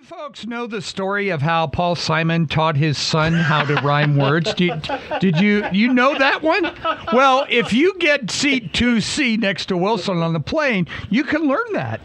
You folks know the story of how Paul Simon taught his son how to rhyme words? Did you know that one? Well, if you get seat 2C next to Wilson on the plane, you can learn that.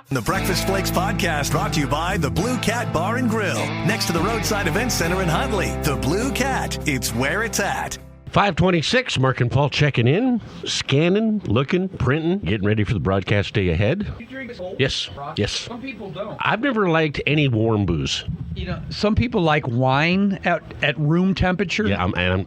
The Breakfast Flakes podcast brought to you by the Blue Cat Bar and Grill, next to the Roadside Event Center in Huntley. The Blue Cat, it's where it's at. 526, Mark and Paul checking in, scanning, looking, printing, getting ready for the broadcast day ahead. You drink cold? Yes, yes. Some people don't. I've never liked any warm booze. You know, some people like wine at room temperature. Yeah, I'm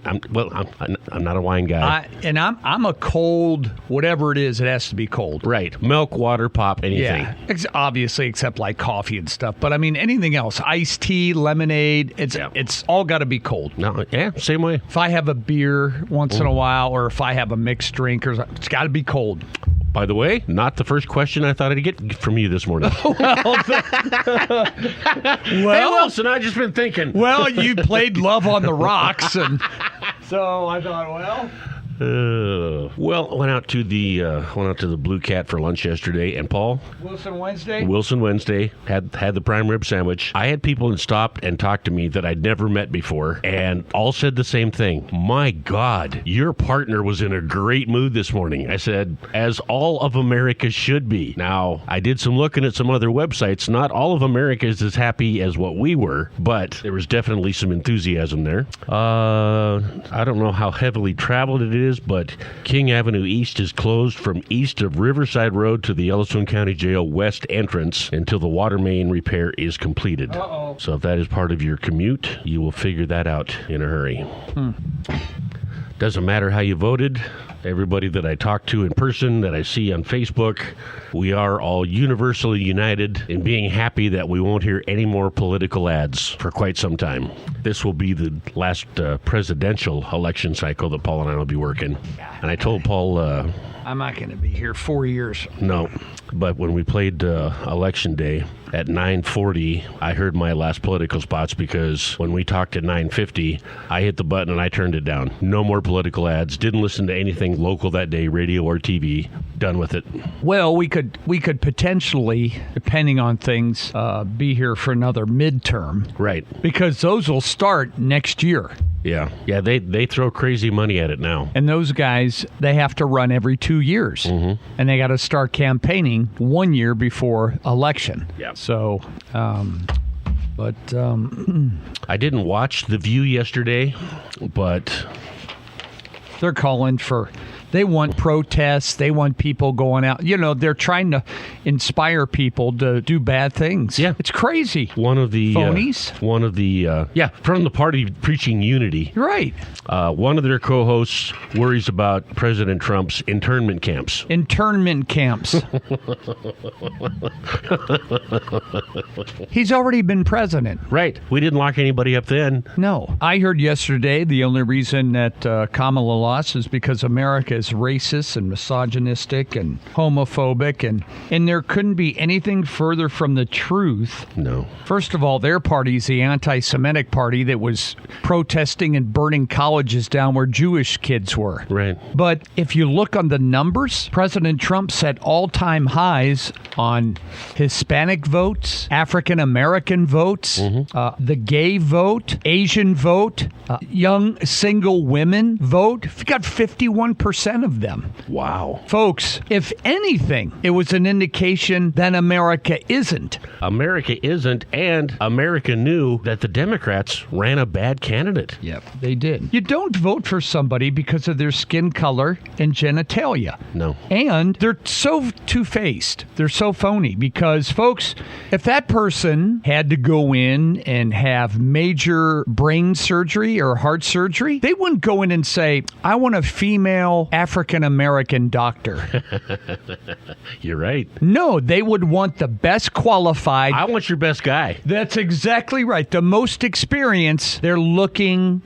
not a wine guy. I'm a cold, whatever it is, it has to be cold. Right. Milk, water, pop, anything. Yeah, obviously, except like coffee and stuff. But I mean, anything else, iced tea, lemonade, it's all got to be cold. No, yeah, same way. If I have a beer once in a while, or if I have a mixed drink, it's got to be cold. By the way, not the first question I thought I'd get from you this morning. Well, hey, Wilson, I've just been thinking. Well, you played Love on the Rocks, and so I thought, went out to the Blue Cat for lunch yesterday, and Paul, Wilson Wednesday had the prime rib sandwich. I had people stop and talk to me that I'd never met before, and all said the same thing. My God, your partner was in a great mood this morning. I said, as all of America should be. Now, I did some looking at some other websites. Not all of America is as happy as what we were, but there was definitely some enthusiasm there. I don't know how heavily traveled it is, but King Avenue East is closed from east of Riverside Road to the Yellowstone County Jail West entrance until the water main repair is completed. Uh-oh. So if that is part of your commute, you will figure that out in a hurry. Doesn't matter how you voted. Everybody that I talk to in person, that I see on Facebook, we are all universally united in being happy that we won't hear any more political ads for quite some time. This will be the last presidential election cycle that Paul and I will be working. And I told Paul... I'm not going to be here 4 years. No, but when we played Election Day at 9:40, I heard my last political spots because when we talked at 9:50, I hit the button and I turned it down. No more political ads. Didn't listen to anything local that day, radio or TV. Done with it. Well, we could potentially, depending on things, be here for another midterm. Right. Because those will start next year. Yeah. They throw crazy money at it now. And those guys, they have to run every 2 years. Mm-hmm. And they got to start campaigning 1 year before election. Yeah. So, I didn't watch The View yesterday, but... They're calling for... They want protests. They want people going out. You know, they're trying to inspire people to do bad things. Yeah. It's crazy. One of the... Phonies? From the party preaching unity. Right. One of their co-hosts worries about President Trump's internment camps. Internment camps. He's already been president. Right. We didn't lock anybody up then. No. I heard yesterday the only reason that Kamala lost is because America is racist and misogynistic and homophobic, and there couldn't be anything further from the truth. No. First of all, their party's the anti-Semitic party that was protesting and burning colleges down where Jewish kids were. Right. But if you look on the numbers, President Trump set all-time highs on Hispanic votes, African-American votes, the gay vote, Asian vote, young single women vote. He got 51% of them. Wow. Folks, if anything, it was an indication that America isn't. America isn't, and America knew that the Democrats ran a bad candidate. Yep, they did. You don't vote for somebody because of their skin color and genitalia. No. And they're so two-faced. They're so phony because, folks, if that person had to go in and have major brain surgery or heart surgery, they wouldn't go in and say, I want a female African-American doctor. You're right. No, they would want the best qualified. I want your best guy. That's exactly right. The most experienced. They're looking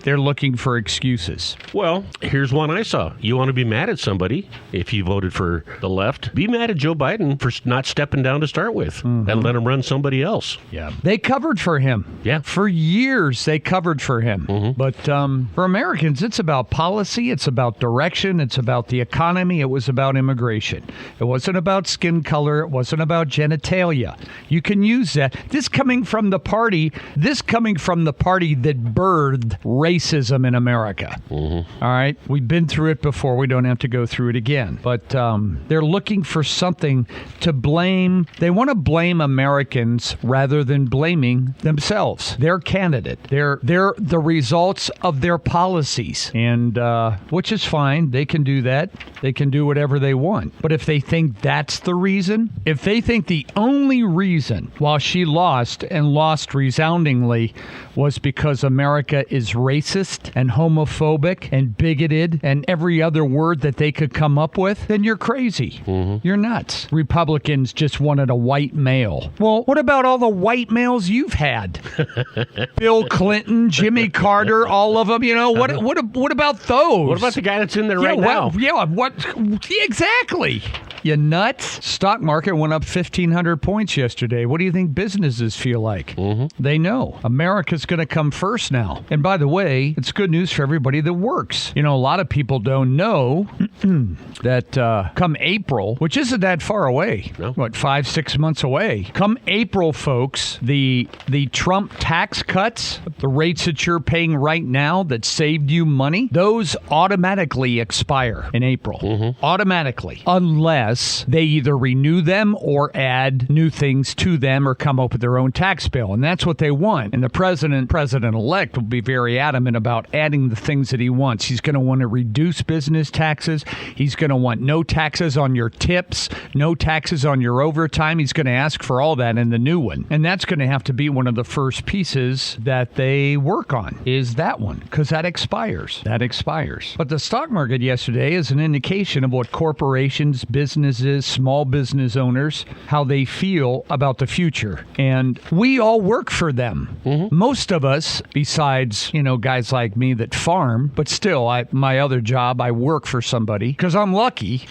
for excuses. Well, here's one I saw. You want to be mad at somebody if you voted for the left? Be mad at Joe Biden for not stepping down to start with and let him run somebody else. Yeah. They covered for him. Yeah. For years, they covered for him. But for Americans, it's about policy. It's about direction. It's was about the economy. It was about immigration. It wasn't about skin color. It wasn't about genitalia. You can use that. This coming from the party that birthed racism in America. All right? We've been through it before. We don't have to go through it again. But they're looking for something to blame. They want to blame Americans rather than blaming themselves, their candidate. They're the results of their policies, and which is fine. They can do that. They can do whatever they want. But if they think that's the reason, if they think the only reason while she lost and lost resoundingly was because America is racist and homophobic and bigoted and every other word that they could come up with, then you're crazy. You're nuts. Republicans just wanted a white male. Well, what about all the white males you've had? Bill Clinton, Jimmy Carter, all of them. You know, what about those? What about the guy that's in there right now? Exactly. You nuts? Stock market went up 1,500 points yesterday. What do you think businesses feel like? They know. America's going to come first now. And by the way, it's good news for everybody that works. You know, a lot of people don't know that come April, which isn't that far away, 5-6 months away. Come April, folks, the Trump tax cuts, the rates that you're paying right now that saved you money, those automatically expire in April. Automatically. Unless they either renew them or add new things to them or come up with their own tax bill. And that's what they want. And the president-elect will be very adamant about adding the things that he wants. He's going to want to reduce business taxes. He's going to want no taxes on your tips, no taxes on your overtime. He's going to ask for all that in the new one. And that's going to have to be one of the first pieces that they work on, is that one, because that expires. But the stock market yesterday is an indication of what corporations, businesses, small business owners, how they feel about the future. And we all work for them. Most of us, besides, guys like me that farm, but still, my other job, I work for somebody because I'm lucky.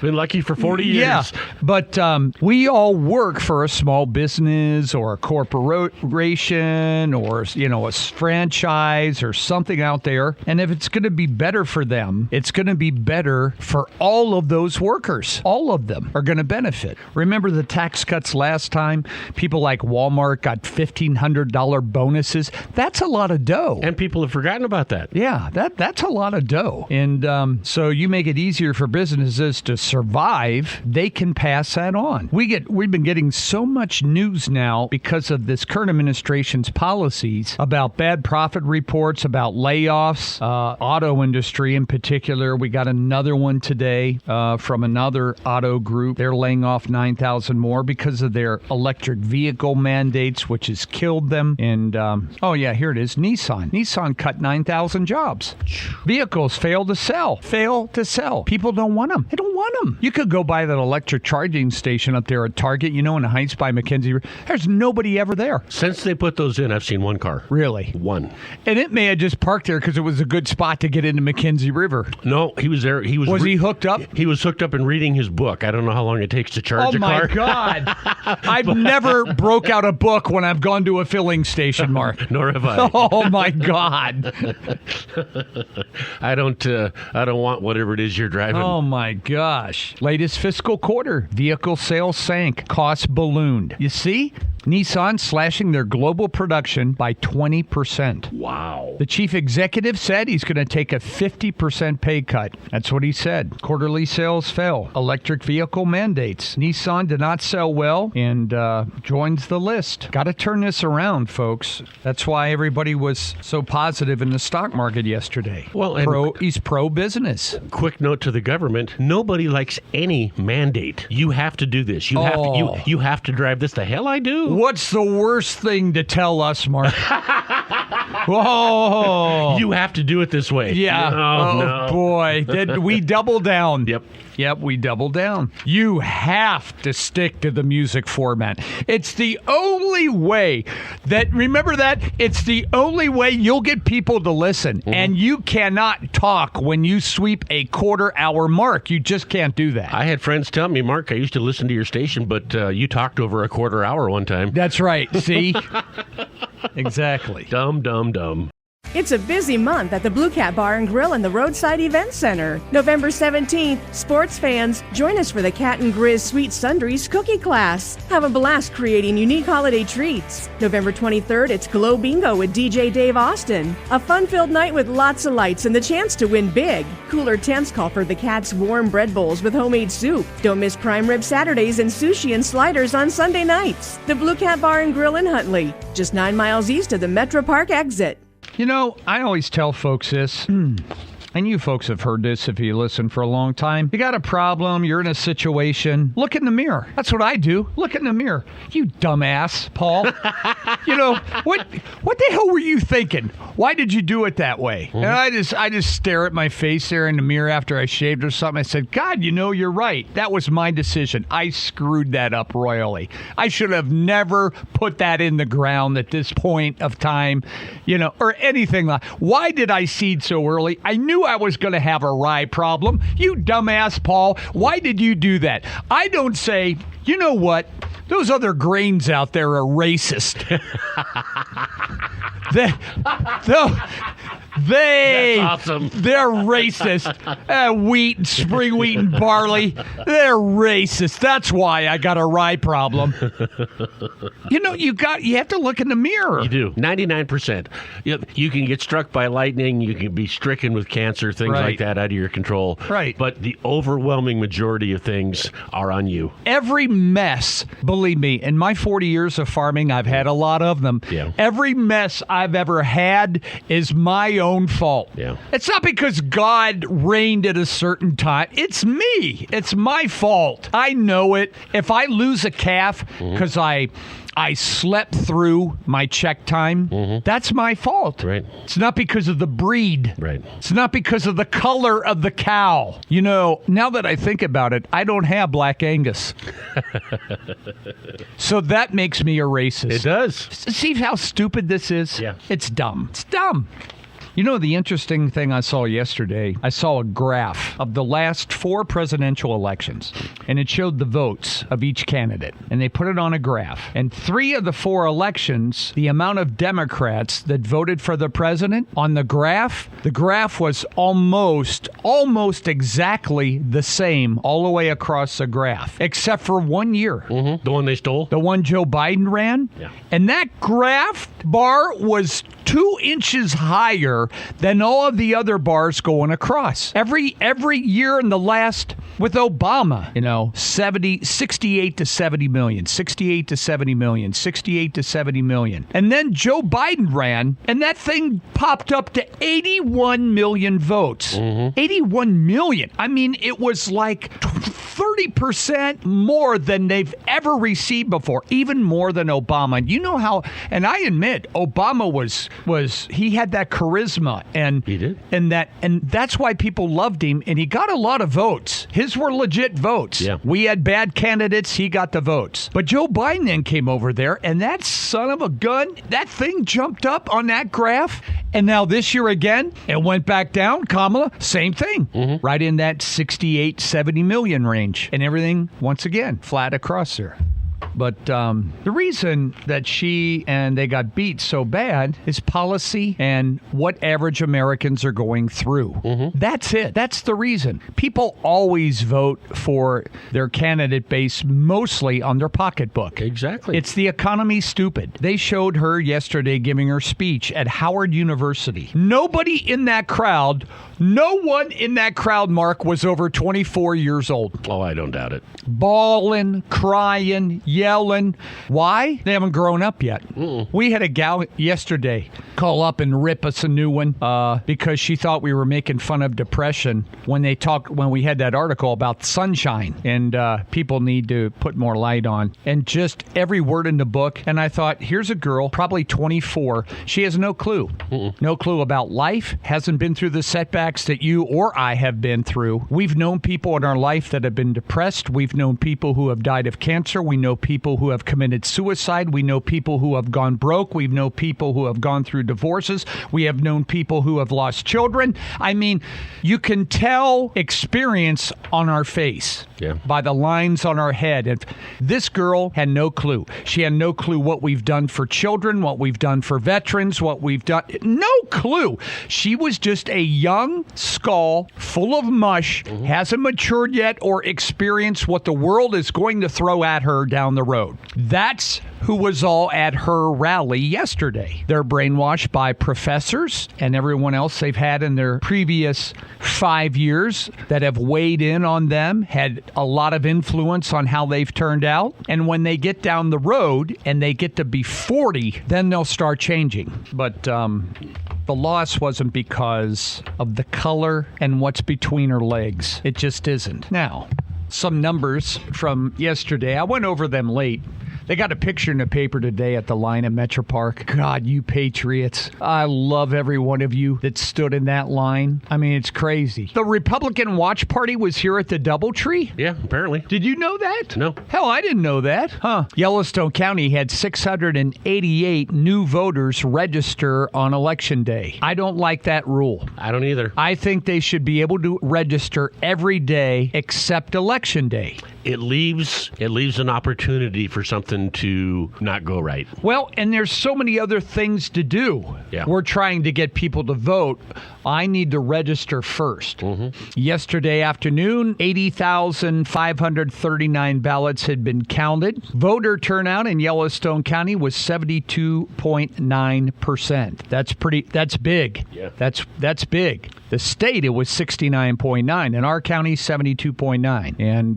Been lucky for 40 years. Yeah, but we all work for a small business or a corporation or, a franchise or something out there. And if it's going to be better for them, it's going to be better for all of those workers. All of them are going to benefit. Remember the tax cuts last time? People like Walmart got $1,500 bonuses. That's a lot of dough. And people have forgotten about that. Yeah, that's a lot of dough. And so you make it easier for businesses to survive. They can pass that on. We've been getting so much news now because of this current administration's policies about bad profit reports, about layoffs, auto industry in particular. We got another one today from another auto group. They're laying off 9,000 more because of their electric vehicle mandates, which has killed them. And, here it is. Nissan cut 9,000 jobs. Vehicles fail to sell. People don't want them. They don't want them. You could go by that electric charging station up there at Target, in the Heights by McKenzie. There's nobody ever there. Since they put those in, I've seen one car. Really? One. And it may have just parked there because it was a good spot to get into McKenzie River. No, he was there. Was he hooked up? He was hooked up and reading his book. I don't know how long it takes to charge a car. Oh, my God. I've never broke out a book when I've gone to a filling station, Mark. Nor have I. Oh, my God. I don't want whatever it is you're driving. Oh, my gosh. Latest fiscal quarter. Vehicle sales sank. Costs ballooned. You see? Nissan slashing their global production by 20%. Wow. The chief executive said he's going to take a 50% pay cut. That's what he said. Quarterly sales fell. Electric vehicle mandates. Nissan did not sell well and joins the list. Got to turn this around, folks. That's why everybody was so positive in the stock market yesterday. Well, and he's pro-business. Quick note to the government. Nobody likes any mandate. You have to do this. You have to drive this. The hell I do. What's the worst thing to tell us, Mark? Whoa. You have to do it this way. Yeah. No. Boy. Did we double down? Yep, we double down. You have to stick to the music format. It's the only way remember that? It's the only way you'll get people to listen. And you cannot talk when you sweep a quarter-hour mark. You just can't do that. I had friends tell me, Mark, I used to listen to your station, but you talked over a quarter hour one time. That's right. See? Exactly. Dumb. It's a busy month at the Blue Cat Bar and Grill and the Roadside Event Center. November 17th, sports fans, join us for the Cat and Grizz Sweet Sundries Cookie Class. Have a blast creating unique holiday treats. November 23rd, it's Glow Bingo with DJ Dave Austin. A fun-filled night with lots of lights and the chance to win big. Cooler temps call for the Cat's warm bread bowls with homemade soup. Don't miss prime rib Saturdays and sushi and sliders on Sunday nights. The Blue Cat Bar and Grill in Huntley, just 9 miles east of the Metro Park exit. You know, I always tell folks this, and you folks have heard this if you listen for a long time. You got a problem, you're in a situation, look in the mirror. That's what I do. Look in the mirror. You dumbass, Paul. You know, what the hell were you thinking? Why did you do it that way? And I just stare at my face there in the mirror after I shaved or something. I said, God, you know, you're right. That was my decision. I screwed that up royally. I should have never put that in the ground at this point of time, you know, or anything like. Why did I seed so early? I knew I was going to have a rye problem. You dumbass, Paul. Why did you do that? I don't say, you know what? Those other grains out there are racist. That's awesome. They're racist. Wheat, spring wheat, and barley, they're racist. That's why I got a rye problem. You know, you have to look in the mirror. You do. 99%. You can get struck by lightning. You can be stricken with cancer, things like that out of your control. Right. But the overwhelming majority of things are on you. Every mess, believe me, in my 40 years of farming, I've had a lot of them. Yeah. Every mess I've ever had is my own fault. Yeah. It's not because God reigned at a certain time. It's me. It's my fault. I know it. If I lose a calf because I slept through my check time, that's my fault. Right. It's not because of the breed. Right. It's not because of the color of the cow. You know, now that I think about it, I don't have Black Angus. So that makes me a racist. It does. See how stupid this is? Yeah. It's dumb. It's dumb. You know, the interesting thing I saw yesterday, I saw a graph of the last 4 presidential elections, and it showed the votes of each candidate, and they put it on a graph. And 3 of the 4 elections, the amount of Democrats that voted for the president on the graph was almost exactly the same all the way across the graph, except for 1 year. The one they stole? The one Joe Biden ran. Yeah. And that graph bar was 2 inches higher than all of the other bars going across. Every year in the last, with Obama, you know, 68 to 70 million, 68 to 70 million, 68 to 70 million. And then Joe Biden ran, and that thing popped up to 81 million votes. 81 million. I mean, it was like 30% more than they've ever received before, even more than Obama. And you know how, and I admit, Obama he had that charisma, and he did, and that's why people loved him, and he got a lot of votes. His were legit votes. Yeah. We had bad candidates, he got the votes. But Joe Biden then came over there, and that son of a gun, that thing jumped up on that graph, and now this year again, it went back down. Kamala, same thing, right in that 68, 70 million range, and everything, once again, flat across there. But the reason that she and they got beat so bad is policy and what average Americans are going through. That's it. That's the reason. People always vote for their candidate based mostly on their pocketbook. Exactly. It's the economy, stupid. They showed her yesterday giving her speech at Howard University. No one in that crowd, Mark, was over 24 years old. Oh, I don't doubt it. Bawling, crying, yelling. Why? They haven't grown up yet. We had a gal yesterday call up and rip us a new one because she thought we were making fun of depression when we had that article about sunshine and people need to put more light on, and just every word in the book. And I thought, here's a girl, probably 24. She has no clue. No clue about life, hasn't been through the setbacks that you or I have been through. We've known people in our life that have been depressed. We've known people who have died of cancer. We know people who have committed suicide. We know people who have gone broke. We know people who have gone through divorces. We have known people who have lost children. I mean, you can tell experience on our face. by the lines on our head. And this girl had no clue. She had no clue what we've done for children, what we've done for veterans, what we've done. No clue. She was just a young skull full of mush, hasn't matured yet or experienced what the world is going to throw at her down the road. That's who was all at her rally yesterday. They're brainwashed by professors and everyone else they've had in their previous 5 years that have weighed in on them, had a lot of influence on how they've turned out. And when they get down the road and they get to be 40, then they'll start changing. But the loss wasn't because of the color and what's between her legs. It just isn't. Now, some numbers from yesterday. I went over them late. They got a picture in the paper today at the line at Metro Park. God, you Patriots. I love every one of you that stood in that line. I mean, it's crazy. The Republican Watch Party was here at the Doubletree? Yeah, apparently. Did you know that? No. Hell, I didn't know that. Yellowstone County had 688 new voters register on Election Day. I don't like that rule. I don't either. I think they should be able to register every day except Election Day. It leaves an opportunity for something to not go right. Well, and there's so many other things to do. Yeah. We're trying to get people to vote. I need to register first. Yesterday afternoon, 80,539 ballots had been counted. Voter turnout in Yellowstone County was 72.9%. That's big. Yeah. That's big. The state, it was 69.9. In our county, 72.9. And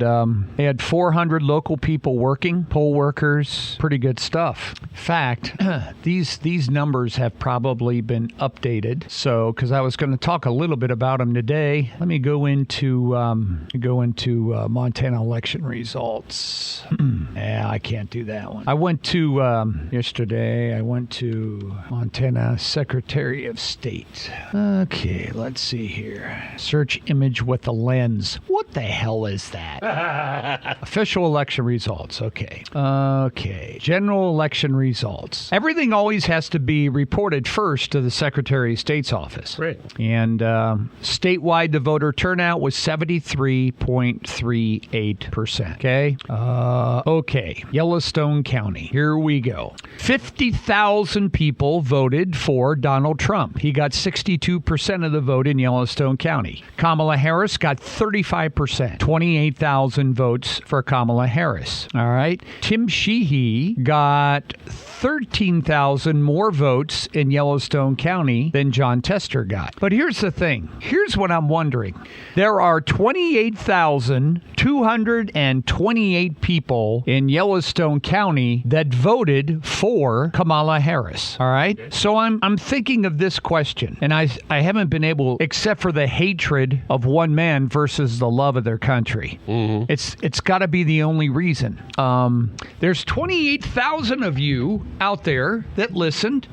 they had 400 local people working, poll workers, pretty good stuff. In fact, these numbers have probably been updated. So, because I was going to talk a little bit about them today, let me go into Montana election results. Yeah, I can't do that one. I went to yesterday. I went to Montana Secretary of State. Okay, let's see here. Search image with a lens. What the hell is that? Official election results. Okay. General election results. Everything always has to be reported first to the Secretary of State's office. Right. And statewide, the voter turnout was 73.38%. Okay. Okay. Yellowstone County. Here we go. 50,000 people voted for Donald Trump. He got 62% of the vote in Yellowstone County. Kamala Harris got 35%. 28,000 votes for Kamala Harris. All right. Tim Sheehy got 13,000 more votes in Yellowstone County than John Tester got. But here's the thing. Here's what I'm wondering. There are 28,228 people in Yellowstone County that voted for Kamala Harris. All right? So I'm thinking of this question, and I haven't been able, except for the hatred of one man versus the love of their country. It's got to be the only reason. There's 28,000 of you out there that listened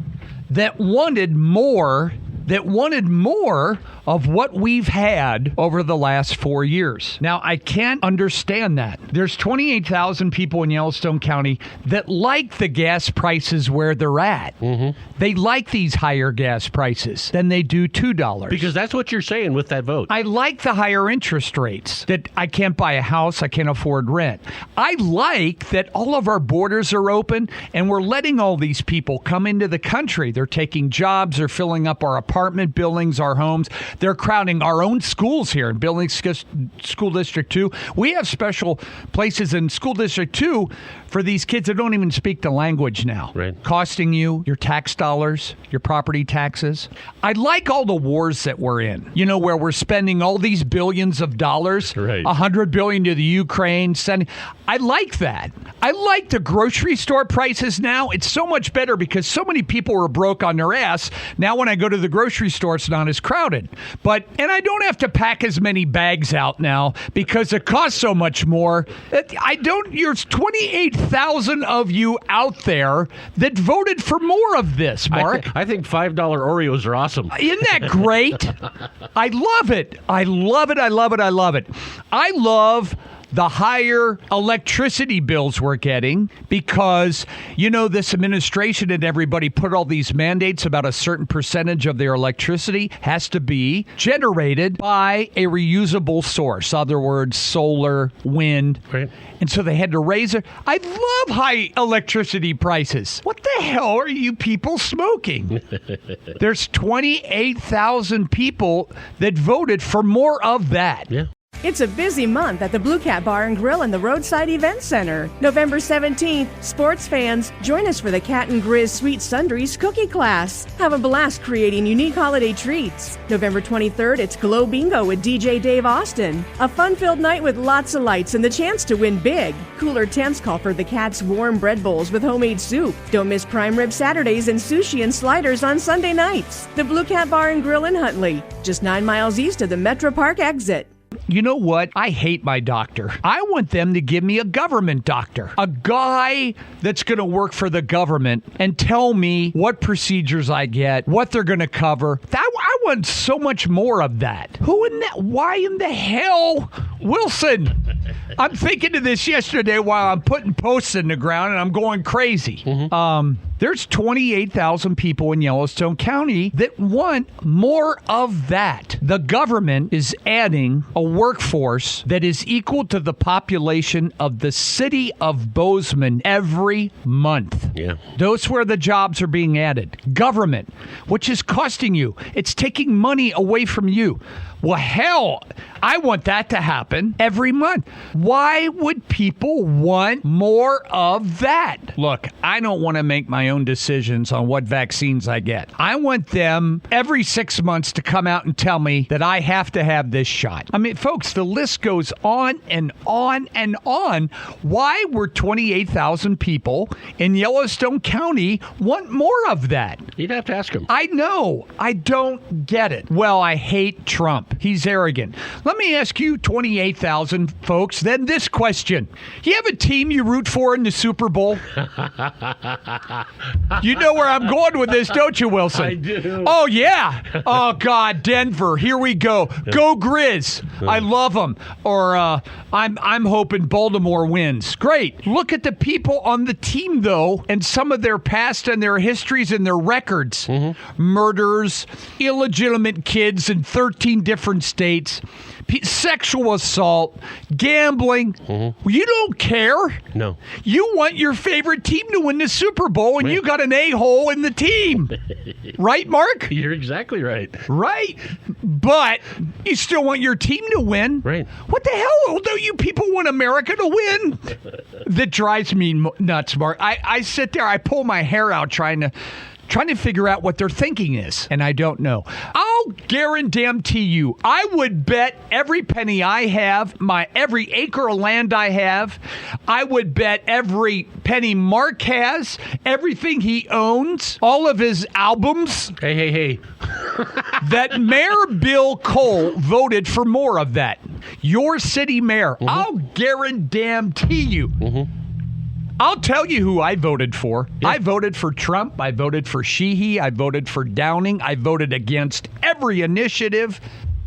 that wanted more of what we've had over the last 4 years. Now, I can't understand that. There's 28,000 people in Yellowstone County that like the gas prices where they're at. They like these higher gas prices than they do $2. Because that's what you're saying with that vote. I like the higher interest rates, that I can't buy a house, I can't afford rent. I like that all of our borders are open and we're letting all these people come into the country. They're taking jobs, they're filling up our apartment buildings, our homes. They're crowding our own schools here in Billings School District 2. We have special places in School District 2 for these kids that don't even speak the language now. Right. Costing you your tax dollars, your property taxes. I like all the wars that we're in, you know, where we're spending all these billions of dollars, right. $100 billion to the Ukraine. I like that. I like the grocery store prices now. It's so much better because so many people were broke on their ass. Now when I go to the grocery store, it's not as crowded. And I don't have to pack as many bags out now because it costs so much more. There's 28,000 of you out there that voted for more of this, Mark. I think $5 Oreos are awesome. Isn't that great? I love it. I love it. I love it. I love it. I love the higher electricity bills we're getting because, this administration and everybody put all these mandates about a certain percentage of their electricity has to be generated by a reusable source. Other words, solar, wind. Right. And so they had to raise it. I love high electricity prices. What the hell are you people smoking? There's 28,000 people that voted for more of that. Yeah. It's a busy month at the Blue Cat Bar and Grill and the Roadside Event Center. November 17th, sports fans, join us for the Cat and Grizz Sweet Sundries Cookie Class. Have a blast creating unique holiday treats. November 23rd, it's Glow Bingo with DJ Dave Austin. A fun-filled night with lots of lights and the chance to win big. Cooler temps call for the Cat's warm bread bowls with homemade soup. Don't miss prime rib Saturdays and sushi and sliders on Sunday nights. The Blue Cat Bar and Grill in Huntley, just 9 miles east of the Metro Park exit. You know what? I hate my doctor. I want them to give me a government doctor. A guy that's going to work for the government and tell me what procedures I get, what they're going to cover. I want so much more of that. Why in the hell? Wilson, I'm thinking of this yesterday while I'm putting posts in the ground and I'm going crazy. There's 28,000 people in Yellowstone County that want more of that. The government is adding a workforce that is equal to the population of the city of Bozeman every month. Yeah. Those where the jobs are being added. Government, which is costing you. It's taking money away from you. Well, hell, I want that to happen every month. Why would people want more of that? Look, I don't want to make my own decisions on what vaccines I get. I want them every 6 months to come out and tell me that I have to have this shot. I mean, folks, the list goes on and on and on. Why were 28,000 people in Yellowstone County want more of that? You'd have to ask them. I know. I don't get it. Well, I hate Trump. He's arrogant. Let me ask you, 28,000 folks, then this question. You have a team you root for in the Super Bowl? You know where I'm going with this, don't you, Wilson? I do. Oh, yeah. Oh, God, Denver. Here we go. Go Grizz. I love them. Or I'm hoping Baltimore wins. Great. Look at the people on the team, though, and some of their past and their histories and their records. Murders, illegitimate kids in 13 different states, sexual assault, gambling. You don't care. No. You want your favorite team to win the Super Bowl, and you got an a-hole in the team. Right, Mark? You're exactly right. Right. But you still want your team to win. Right. What the hell do you people want America to win? That drives me nuts, Mark. I sit there, I pull my hair out trying to figure out what their thinking is, and I don't know. I'll guarantee you, I would bet every penny I have, every acre of land I have, I would bet every penny Mark has, everything he owns, all of his albums. Hey. That Mayor Bill Cole voted for more of that. Your city mayor. I'll guarantee you. I'll tell you who I voted for. Yeah. I voted for Trump. I voted for Sheehy. I voted for Downing. I voted against every initiative.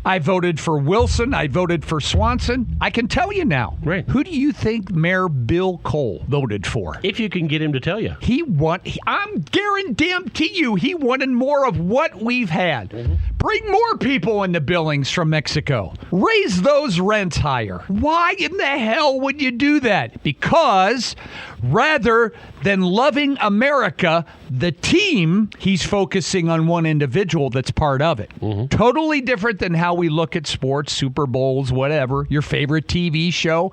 I voted for Wilson. I voted for Swanson. I can tell you now. Right. Who do you think Mayor Bill Cole voted for? If you can get him to tell you. I'm guarantee you he wanted more of what we've had. Bring more people into Billings from Mexico. Raise those rents higher. Why in the hell would you do that? Because rather than loving America, the team, he's focusing on one individual that's part of it. Totally different than how we look at sports, Super Bowls, whatever. Your favorite TV show.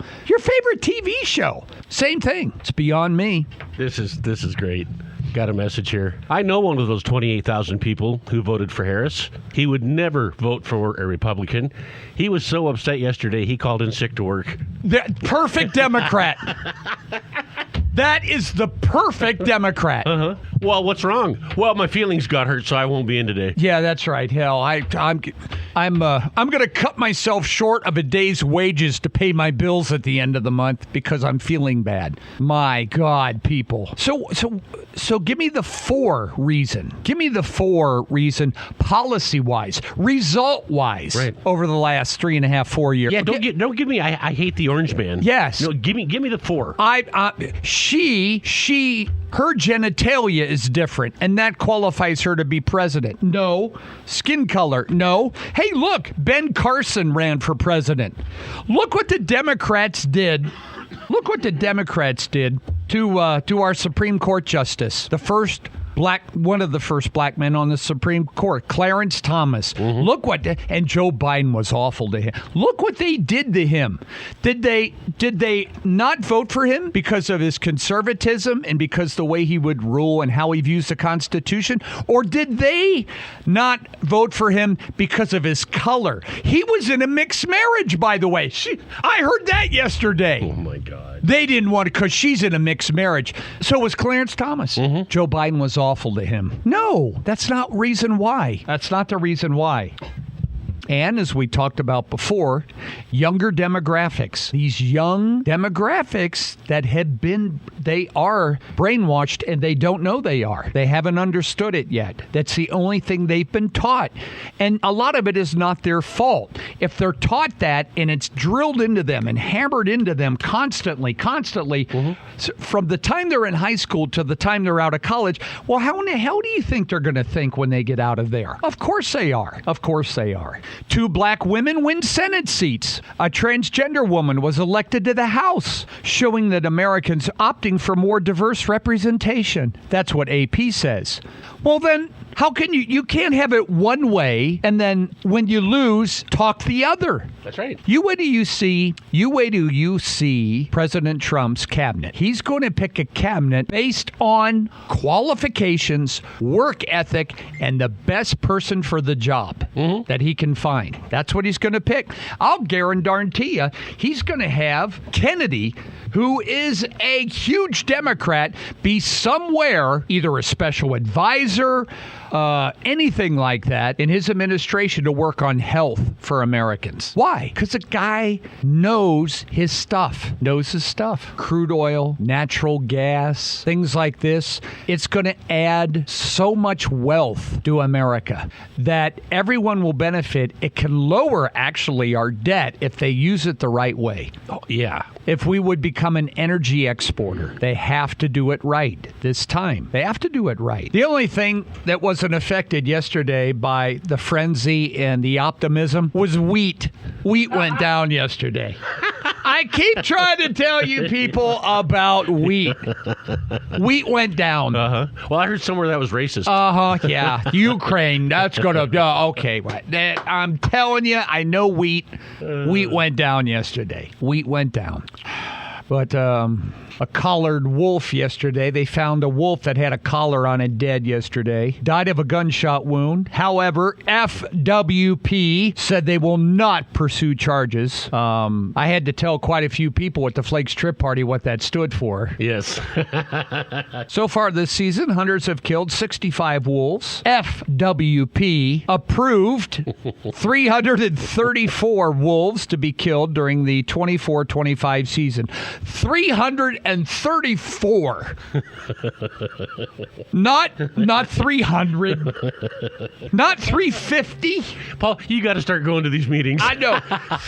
Same thing. It's beyond me. This is great. Got a message here. I know one of those 28,000 people who voted for Harris. He would never vote for a Republican. He was so upset yesterday, he called in sick to work. The perfect Democrat. That is the perfect Democrat. Well, what's wrong? Well, my feelings got hurt, so I won't be in today. Yeah, that's right. Hell, I'm going to cut myself short of a day's wages to pay my bills at the end of the month because I'm feeling bad. My God, people. So give me the four reason. Give me the four reason policy-wise, result-wise, right, over the last 3.5, 4 years. Yeah, don't give me. I hate the orange man. Yes. No, give me the four. Her genitalia is different, and that qualifies her to be president. No. Skin color. No. Hey, look, Ben Carson ran for president. Look what the Democrats did. Look what the Democrats did to our Supreme Court justice, one of the first black men on the Supreme Court, Clarence Thomas. Look and Joe Biden was awful to him. Look what they did to him. Did they not vote for him because of his conservatism and because the way he would rule and how he views the Constitution? Or did they not vote for him because of his color? He was in a mixed marriage, by the way. I heard that yesterday. Oh, my God. They didn't want it because she's in a mixed marriage. So was Clarence Thomas. Joe Biden was awful to him. No, that's not reason why. That's not the reason why. And as we talked about before, younger demographics. These young demographics that they are brainwashed and they don't know they are. They haven't understood it yet. That's the only thing they've been taught. And a lot of it is not their fault. If they're taught that and it's drilled into them and hammered into them constantly, so from the time they're in high school to the time they're out of college, well, how in the hell do you think they're going to think when they get out of there? Of course they are. Of course they are. 2 black women win Senate seats. A transgender woman was elected to the House, showing that Americans opting for more diverse representation. That's what AP says. Well, then, how can you can't have it one way and then when you lose, talk the other. That's right. You wait till you see President Trump's cabinet. He's going to pick a cabinet based on qualifications, work ethic, and the best person for the job that he can find. That's what he's going to pick. I'll guarantee you, he's going to have Kennedy, who is a huge Democrat, be somewhere, either a special advisor, anything like that in his administration to work on health for Americans. Why? Because the guy knows his stuff. Crude oil, natural gas, things like this. It's going to add so much wealth to America that everyone will benefit. It can lower, actually, our debt if they use it the right way. Oh, yeah. If we would become an energy exporter, they have to do it right this time. They have to do it right. The only thing that wasn't affected yesterday by the frenzy and the optimism was wheat. Wheat went down yesterday. I keep trying to tell you people about wheat. Wheat went down. Well, I heard somewhere that was racist. Yeah. Ukraine. That's going to... okay, right. I'm telling you, I know wheat. Wheat went down yesterday. Wheat went down. But a collared wolf yesterday. They found a wolf that had a collar on it dead yesterday. Died of a gunshot wound. However, FWP said they will not pursue charges. I had to tell quite a few people at the Flakes Trip Party what that stood for. Yes. So far this season, hunters have killed 65 wolves. FWP approved 334 wolves to be killed during the 24-25 season. 334. Not 300. Not 350. Paul, you got to start going to these meetings. I know.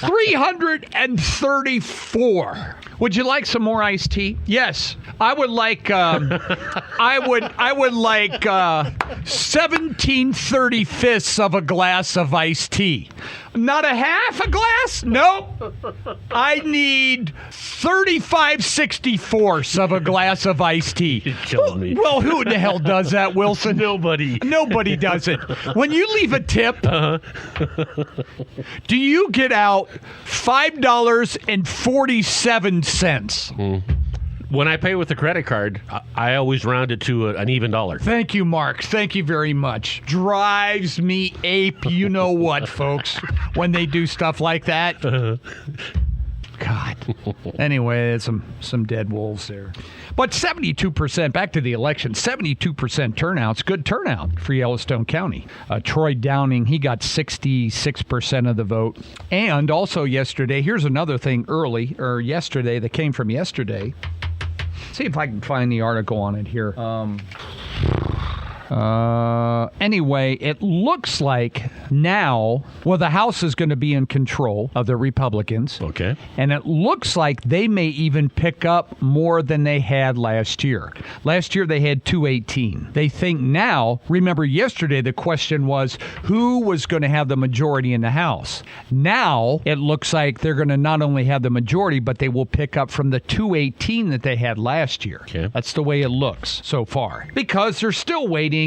334. Would you like some more iced tea? Yes. I would like I would like 17/35 of a glass of iced tea. Not a half a glass? Nope. I need 35/64 of a glass of iced tea. You're killing me. Well, who in the hell does that, Wilson? Nobody. Nobody does it. When you leave a tip, do you get out $5.47? When I pay with a credit card, I always round it to an even dollar. Thank you, Mark. Thank you very much. Drives me ape, you know what, folks, when they do stuff like that. God. Anyway, there's some dead wolves there. But 72%, back to the election, 72% turnout's good turnout for Yellowstone County. Troy Downing, he got 66% of the vote. And also yesterday, here's another thing yesterday that came from yesterday. See if I can find the article on it here. Anyway, it looks like now, the House is going to be in control of the Republicans. Okay. And it looks like they may even pick up more than they had last year. Last year, they had 218. They think now, remember yesterday, the question was who was going to have the majority in the House. Now, it looks like they're going to not only have the majority, but they will pick up from the 218 that they had last year. Okay. That's the way it looks so far. Because they're still waiting.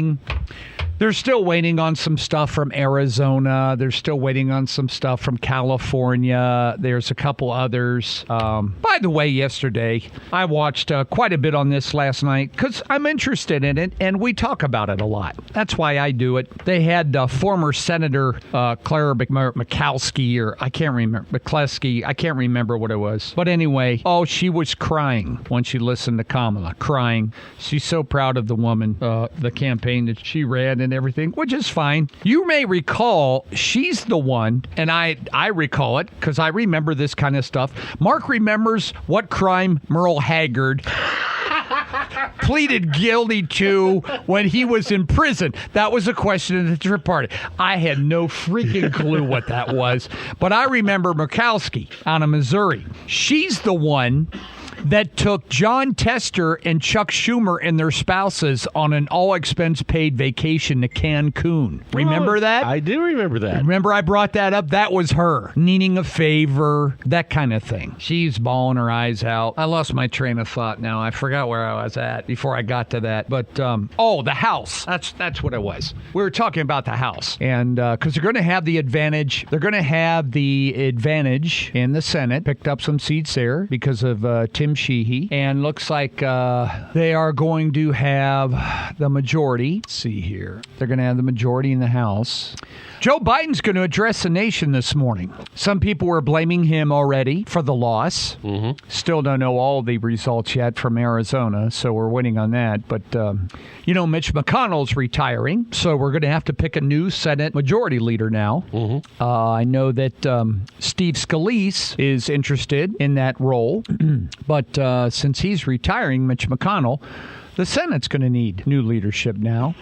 They're still waiting on some stuff from Arizona. They're still waiting on some stuff from California. There's a couple others. By the way, yesterday, I watched quite a bit on this last night because I'm interested in it, and we talk about it a lot. That's why I do it. They had former Senator Claire Mikowski, or I can't remember, McCleskey. I can't remember what it was. But anyway, she was crying when she listened to Kamala, crying. She's so proud of the woman, the campaign that she ran and everything, which is fine. You may recall she's the one, and I recall it because I remember this kind of stuff. Mark remembers what crime Merle Haggard pleaded guilty to when he was in prison. That was a question of the trip party. I had no freaking clue what that was, but I remember Murkowski out of Missouri. She's the one that took John Tester and Chuck Schumer and their spouses on an all-expense-paid vacation to Cancun. Remember that? I do remember that. Remember I brought that up? That was her. Needing a favor, that kind of thing. She's bawling her eyes out. I lost my train of thought now. I forgot where I was at before I got to that. But, the House. That's what it was. We were talking about the House. And because they're going to have the advantage. They're going to have the advantage in the Senate. Picked up some seats there because of Tim Sheehy, and looks like they are going to have the majority. Let's see here. They're going to have the majority in the House. Joe Biden's going to address the nation this morning. Some people were blaming him already for the loss. Mm-hmm. Still don't know all the results yet from Arizona, so we're waiting on that. But, Mitch McConnell's retiring, so we're going to have to pick a new Senate majority leader now. Mm-hmm. I know that Steve Scalise is interested in that role, but since he's retiring, Mitch McConnell, the Senate's going to need new leadership now.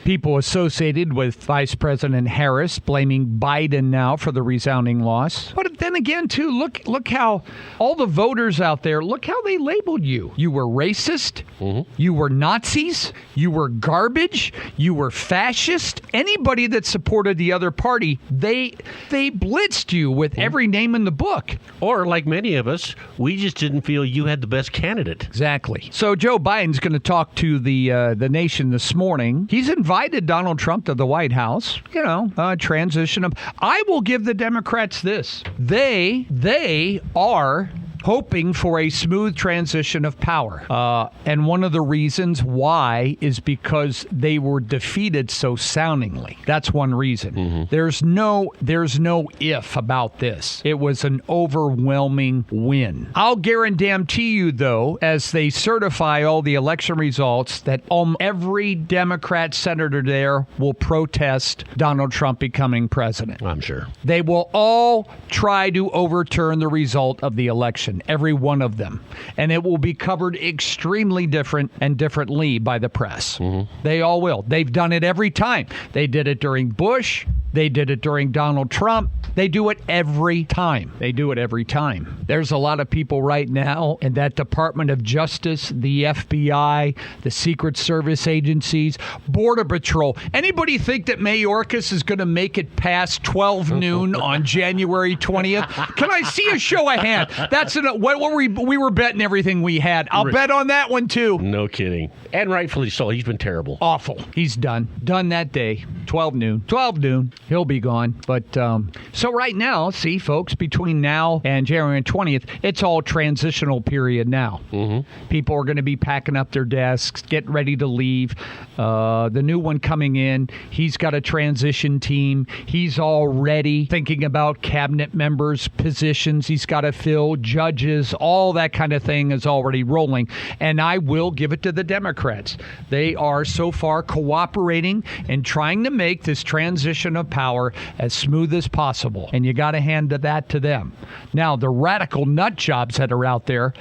People associated with Vice President Harris blaming Biden now for the resounding loss. But then again, too, look how all the voters out there, look how they labeled you. You were racist. Mm-hmm. You were Nazis. You were garbage. You were fascist. Anybody that supported the other party, they blitzed you with every name in the book. Or like many of us, we just didn't feel you had the best candidate. Exactly. So Joe Biden's going to talk to the nation this morning. He's invited Donald Trump to the White House. Transition of. I will give the Democrats this. They are hoping for a smooth transition of power. And one of the reasons why is because they were defeated so soundingly. That's one reason. Mm-hmm. There's no if about this. It was an overwhelming win. I'll guarantee you, though, as they certify all the election results, that every Democrat senator there will protest Donald Trump becoming president. I'm sure. They will all try to overturn the result of the election. Every one of them. And it will be covered extremely differently by the press. Mm-hmm. They all will. They've done it every time. They did it during Bush. They did it during Donald Trump. They do it every time. There's a lot of people right now in that Department of Justice, the FBI, the Secret Service agencies, Border Patrol. Anybody think that Mayorkas is going to make it past 12 noon on January 20th? Can I see a show of hand? That's what we were betting everything we had. I'll bet on that one too. No kidding. And rightfully so. He's been terrible. Awful. He's done that day. 12 noon. He'll be gone. But so right now, see, folks, between now and January 20th, it's all transitional period now. Mm-hmm. People are going to be packing up their desks, getting ready to leave. The new one coming in, he's got a transition team. He's already thinking about cabinet members' positions he's got to fill, judges, all that kind of thing is already rolling. And I will give it to the Democrats. They are so far cooperating and trying to make this transition of power as smooth as possible. And you got to hand that to them. Now, the radical nut jobs that are out there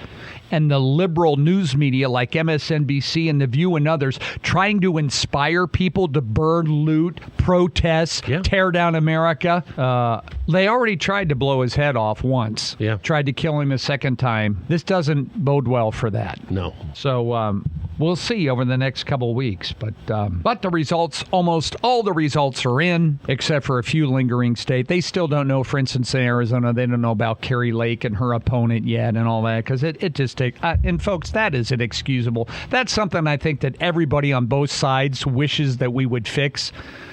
and the liberal news media like MSNBC and The View and others trying to inspire people to burn, loot, protest, tear down America. They already tried to blow his head off once. Yeah. Tried to kill him a second time. This doesn't bode well for that. No. So we'll see over the next couple of weeks. But the results, almost all the results are in, except for a few lingering states. They still don't know, for instance, in Arizona, they don't know about Carrie Lake and her opponent yet and all that, because it just takes, and folks, that is inexcusable. That's something I think that everybody on both sides wishes that we would fix.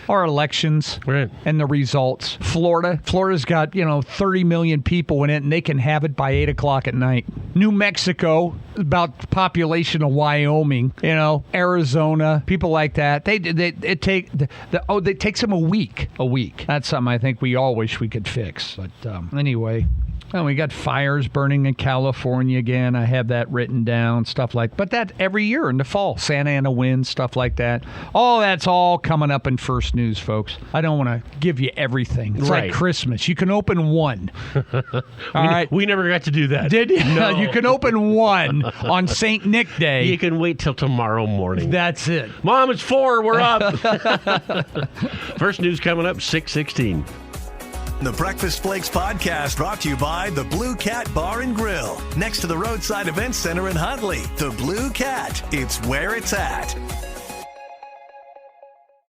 Our elections and the results. Florida's got 30 million people in it, and they can have it by 8 o'clock at night. New Mexico, about the population of Wyoming. Arizona, people like that. It takes them a week. That's something I think we all wish we could fix. But anyway. Well, we got fires burning in California again. I have that written down, stuff like. But that every year in the fall, Santa Ana winds, stuff like that. All that's all coming up in First News, folks. I don't want to give you everything. It's like Christmas. You can open one. All right. We never got to do that. Did you? No. You can open one on St. Nick Day. You can wait till tomorrow morning. That's it. Mom, it's 4. We're up. First News coming up, 6:16. The Breakfast Flakes podcast brought to you by the Blue Cat Bar and Grill, next to the Roadside Events Center in Huntley. The Blue Cat, it's where it's at.